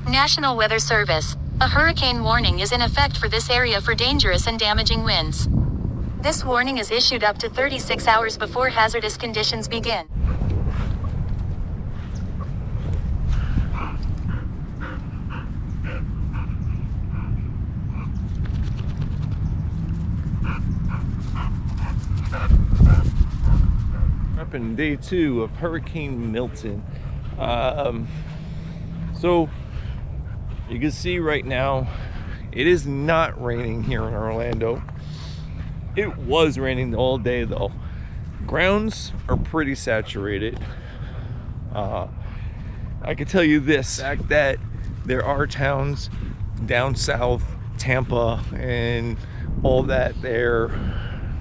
National Weather Service. A hurricane warning is in effect for this area for dangerous and damaging winds. This warning is issued up to 36 hours before hazardous conditions begin. Up in day 2 of Hurricane Milton. So you can see right now it is not raining here in Orlando. It was raining all day though. Grounds are pretty saturated. I can tell you this, the fact that there are towns down south, Tampa and all that there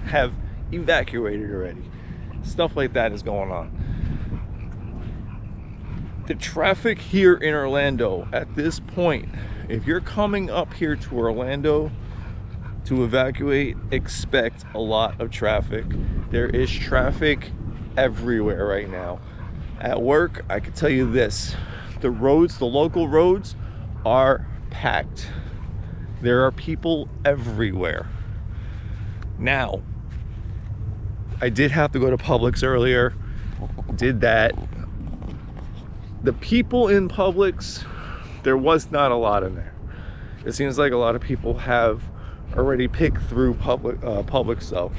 have evacuated already. Stuff like that is going on. The traffic here in Orlando at this point, if you're coming up here to Orlando to evacuate, expect a lot of traffic. There is traffic everywhere right now. At work, I can tell you this, the roads, the local roads are packed. There are people everywhere. Now, I did have to go to Publix earlier, did that. The people in Publix, there was not a lot in there. It seems like a lot of people have already picked through Publix though.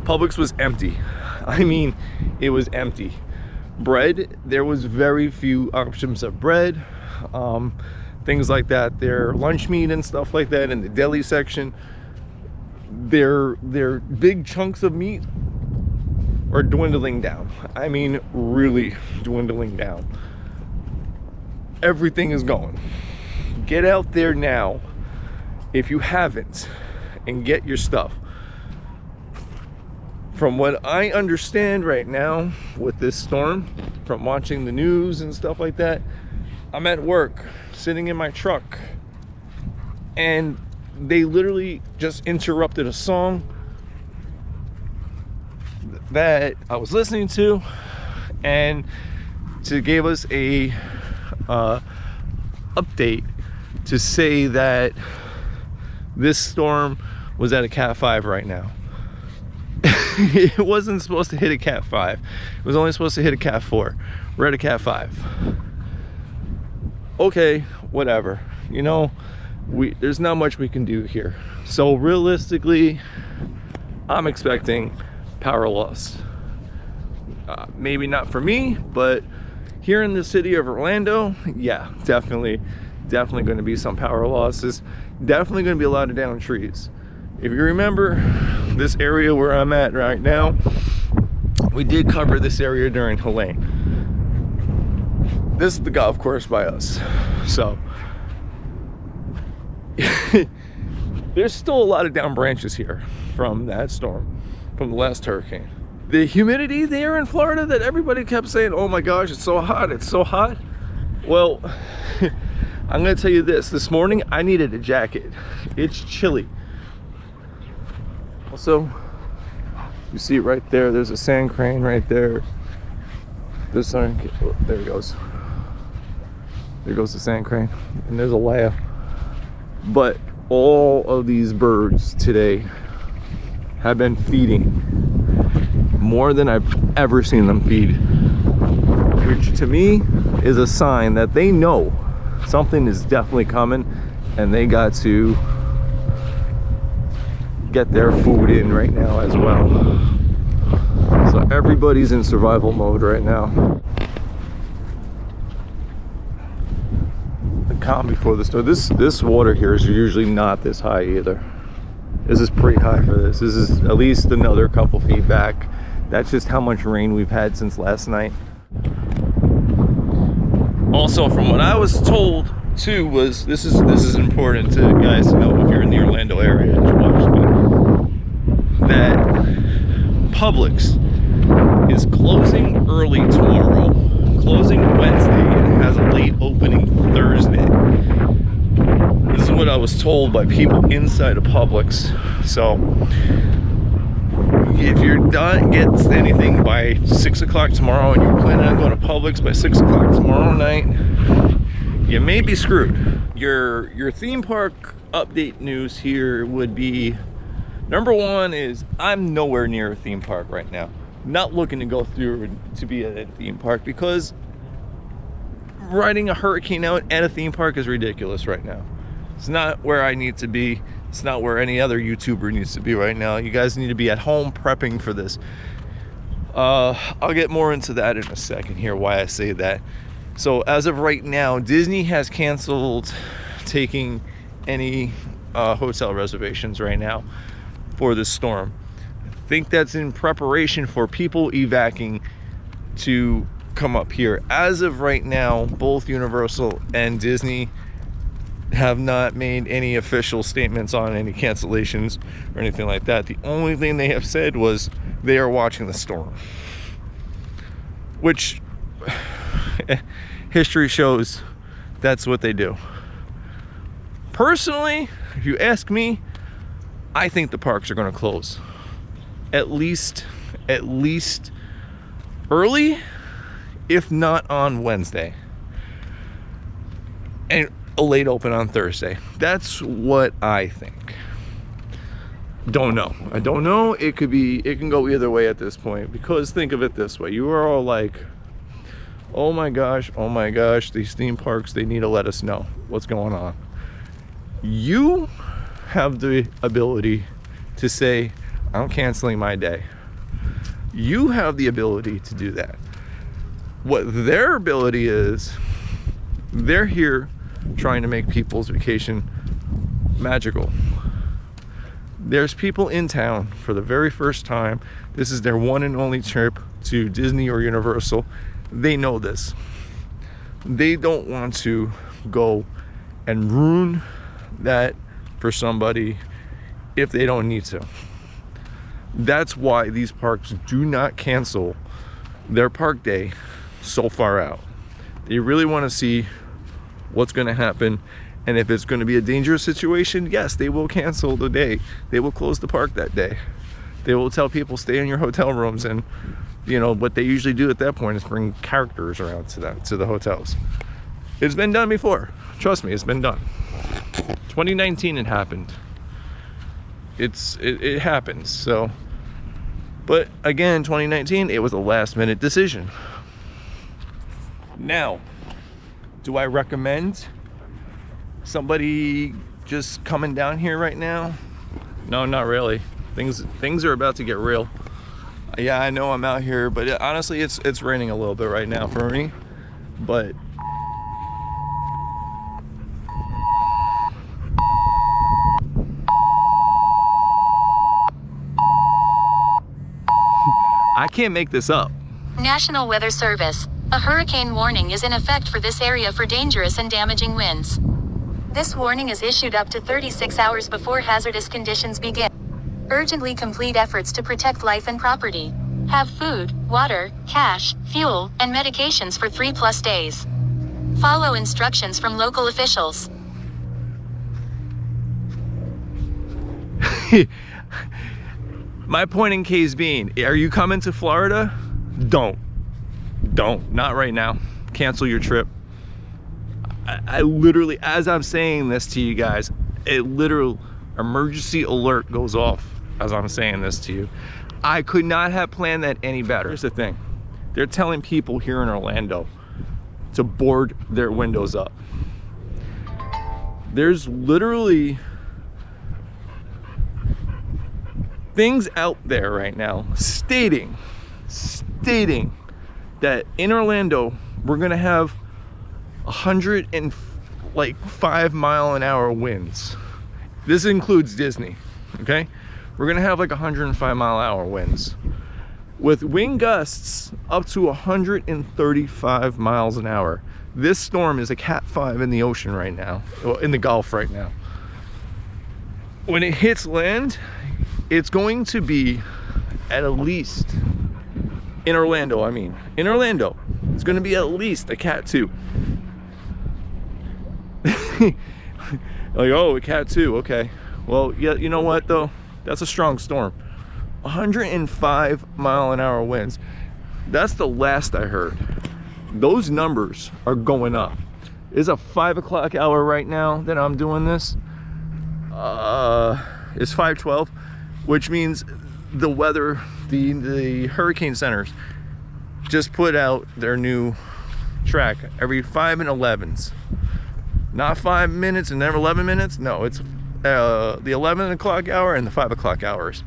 Publix was empty. I mean, it was empty. Bread, there was very few options of bread, things like that. Their lunch meat and stuff like that in the deli section. Their big chunks of meat are dwindling down. I mean, really dwindling down. Everything is going. Get out there now if you haven't and get your stuff. From what I understand right now with this storm, from watching the news and stuff like that, I'm at work sitting in my truck and they literally just interrupted a song that I was listening to, and to give us a update to say that this storm was at a Cat 5 right now. It wasn't supposed to hit a Cat 5. It was only supposed to hit a Cat 4. We're at a Cat 5. Okay, whatever. You know, there's not much we can do here. So realistically, I'm expecting power loss. Maybe not for me, but here in the city of Orlando, yeah, definitely going to be some power losses. Definitely going to be a lot of downed trees. If you remember this area where I'm at right now, we did cover this area during Helene. This is the golf course by us. So there's still a lot of down branches here from that storm, from the last hurricane. The humidity there in Florida that everybody kept saying, oh my gosh, it's so hot, it's so hot. Well, I'm gonna tell you this morning I needed a jacket. It's chilly. Also, you see it right there, there's a sand crane right there. There it goes. There goes the sand crane, and there's a laugh. But all of these birds today have been feeding more than I've ever seen them feed, which to me is a sign that they know something is definitely coming and they got to get their food in right now as well. So everybody's in survival mode right now. The calm before the storm. This water here is usually not this high either. This is pretty high for this. This is at least another couple feet back. That's just how much rain we've had since last night. Also, from what I was told too, was this is important to guys to know if you're in the Orlando area and you watch me, that Publix is closing early tomorrow, closing Wednesday, and has a late opening Thursday. This is what I was told by people inside of Publix. So if you're not getting anything by 6 o'clock tomorrow and you're planning on going to Publix by 6 o'clock tomorrow night, you may be screwed. Your theme park update news here would be, number one is I'm nowhere near a theme park right now. Not looking to go through to be at a theme park, because riding a hurricane out at a theme park is ridiculous right now. It's not where I need to be. It's not where any other YouTuber needs to be right now. You guys need to be at home prepping for this. I'll get more into that in a second here, why I say that. So as of right now, Disney has canceled taking any hotel reservations right now for this storm. I think that's in preparation for people evacuating to come up here. As of right now, both Universal and Disney have not made any official statements on any cancellations or anything like that. The only thing they have said was they are watching the storm, which history shows that's what they do. Personally, if you ask me, I think the parks are going to close at least early, if not on Wednesday, and a late open on Thursday. That's what I think. Don't know. I don't know. It can go either way at this point, because think of it this way. You are all like, oh my gosh, these theme parks, they need to let us know what's going on. You have the ability to say, I'm canceling my day. You have the ability to do that. What their ability is, they're here trying to make people's vacation magical. There's people in town for the very first time. This is their one and only trip to Disney or Universal. They know this. They don't want to go and ruin that for somebody if they don't need to. That's why these parks do not cancel their park day so far out. They really want to see what's going to happen, and if it's going to be a dangerous situation, yes, they will cancel the day. They will close the park that day. They will tell people stay in your hotel rooms, and you know what they usually do at that point is bring characters around to the hotels. It's been done before. Trust me, it's been done. 2019 it happened. It happens. So, but again, 2019, it was a last minute decision. Now, do I recommend somebody just coming down here right now? No, not really. Things are about to get real. Yeah, I know I'm out here, but honestly, it's raining a little bit right now for me. But I can't make this up. National Weather Service. A hurricane warning is in effect for this area for dangerous and damaging winds. This warning is issued up to 36 hours before hazardous conditions begin. Urgently complete efforts to protect life and property. Have food, water, cash, fuel, and medications for 3+ days. Follow instructions from local officials. My point in case being, are you coming to Florida? Don't, not right now. Cancel your trip. I literally, as I'm saying this to you guys, a literal emergency alert goes off as I'm saying this to you. I could not have planned that any better. Here's the thing. They're telling people here in Orlando to board their windows up. There's literally things out there right now stating that in Orlando we're gonna have 105-mile-an-hour winds. This includes Disney, okay? We're gonna have like 105-mile-an-hour winds with wind gusts up to 135 miles an hour. This storm is a Cat 5 in the ocean right now, well, in the Gulf right now. When it hits land, it's going to be at least, in Orlando, in Orlando, it's going to be at least a Cat 2. Like, oh, a Cat 2, okay. Well, yeah, you know what though? That's a strong storm. 105-mile-an-hour winds. That's the last I heard. Those numbers are going up. It's a 5 o'clock hour right now that I'm doing this. It's 5:12, which means the weather, the hurricane centers just put out their new track every 5 and 11s. Not 5 minutes and then 11 minutes. No, it's the 11 o'clock hour and the 5 o'clock hours.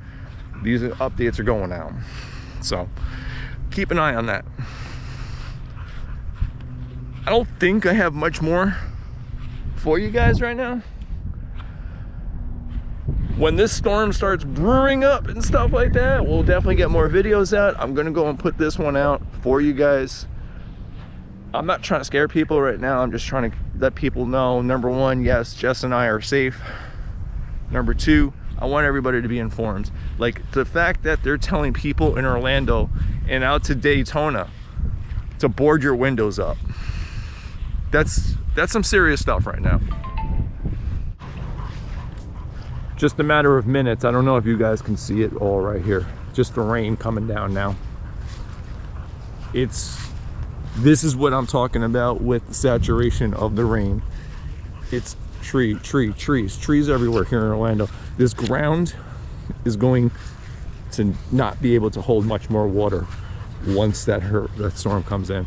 These updates are going out. So keep an eye on that. I don't think I have much more for you guys right now. When this storm starts brewing up and stuff like that, we'll definitely get more videos out. I'm gonna go and put this one out for you guys. I'm not trying to scare people right now. I'm just trying to let people know, number one, yes, Jess and I are safe. Number two, I want everybody to be informed. Like the fact that they're telling people in Orlando and out to Daytona to board your windows up. That's some serious stuff right now. Just a matter of minutes. I don't know if you guys can see it all right here. Just the rain coming down now. This is what I'm talking about with the saturation of the rain. It's trees everywhere here in Orlando. This ground is going to not be able to hold much more water once that storm comes in.